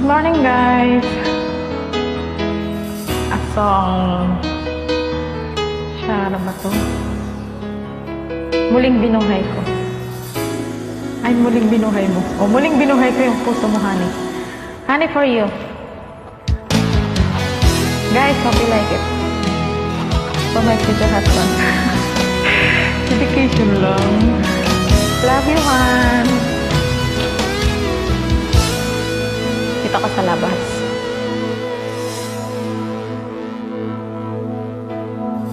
Good morning, guys. A song. Siya na ba to? Muling binuhay ko. Ay, muling binuhay mo. O, muling binuhay ko yung puso mo, honey. Honey, for you. Guys, hope you like it. For my future husband. Dedication lang. Love you, hon. Kita ko sa labas.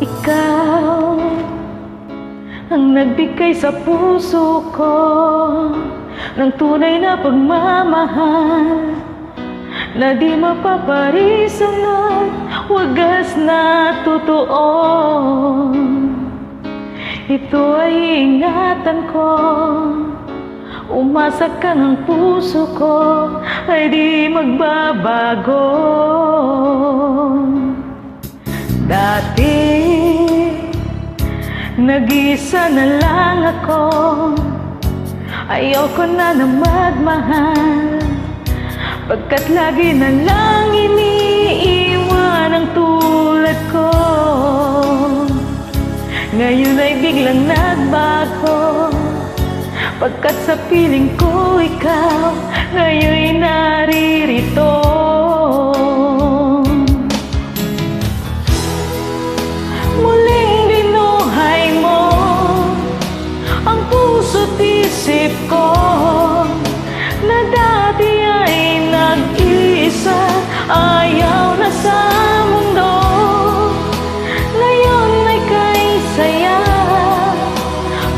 Ikaw ang nagbigay sa puso ko ng tunay na pagmamahal na di mapaparisan ng wagas na totoo. Ito ay ingatan ko, umasa ka ng puso ko ay di magbabago. Dati, nag-isa na lang ako, ayoko na magmahal, pagkat lagi na lang iniiwan ang tulad ko. Ngayon ay biglang nagbago, pagkat sa piling ko ikaw ngayon'y naririto. Muling binuhay mo ang puso't isip ko na dati ay nag-iisa, ayaw na sa mundo. Ngayon ay kay saya,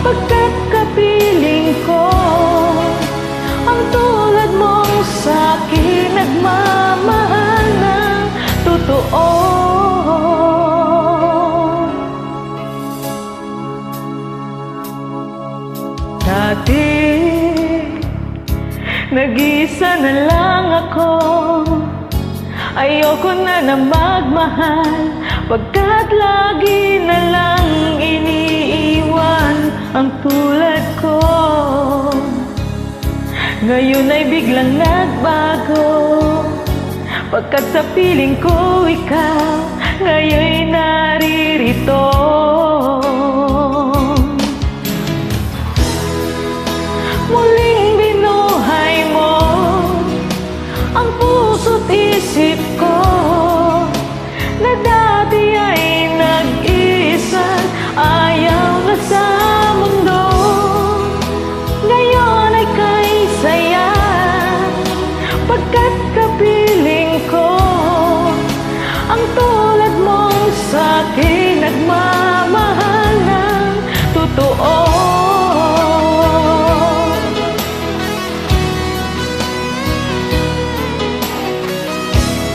pagkat kapiling ko ang tulad mong sa'kin nagmamahal ng totoo. Dati, nag-isa na lang ako, ayoko na magmahal, pagkat lagi na lang iniiwan ang tulad ko. Ngayon ay biglang nagbago, pagkat sa piling ko ikaw ngayon'y naririto. Muling binuhay mo ang puso't isip ko na dati ay nag-iisa, ayaw na sa mundo. Ngayon ay kay saya, pagkat kapiling ko ang tulad mong sa'kin nagmamahal ng totoo.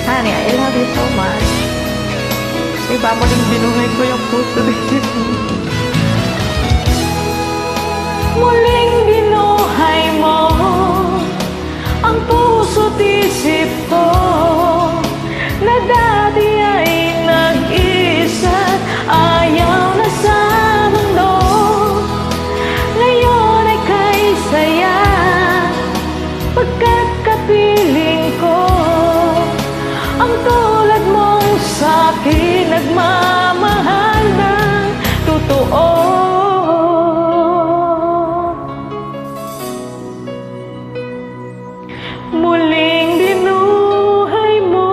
Honey, I love you so much. Iba mo rin binuhay ko yung puso isip mo. Muling binuhay mo ang puso't isip ko na dati ay nag-isa, ayaw na sa mundo. Ngayon ay kay saya, pagkat kapiling ko ang tulad mong sa'kin nagmamahal ng totoo. Muling binuhay mo.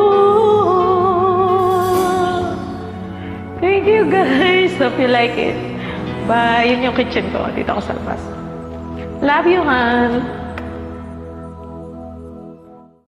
Thank you, guys. Hope you like it. Bye. Yun yung kitchen ko. Dito ako sa labas. Love you, Han.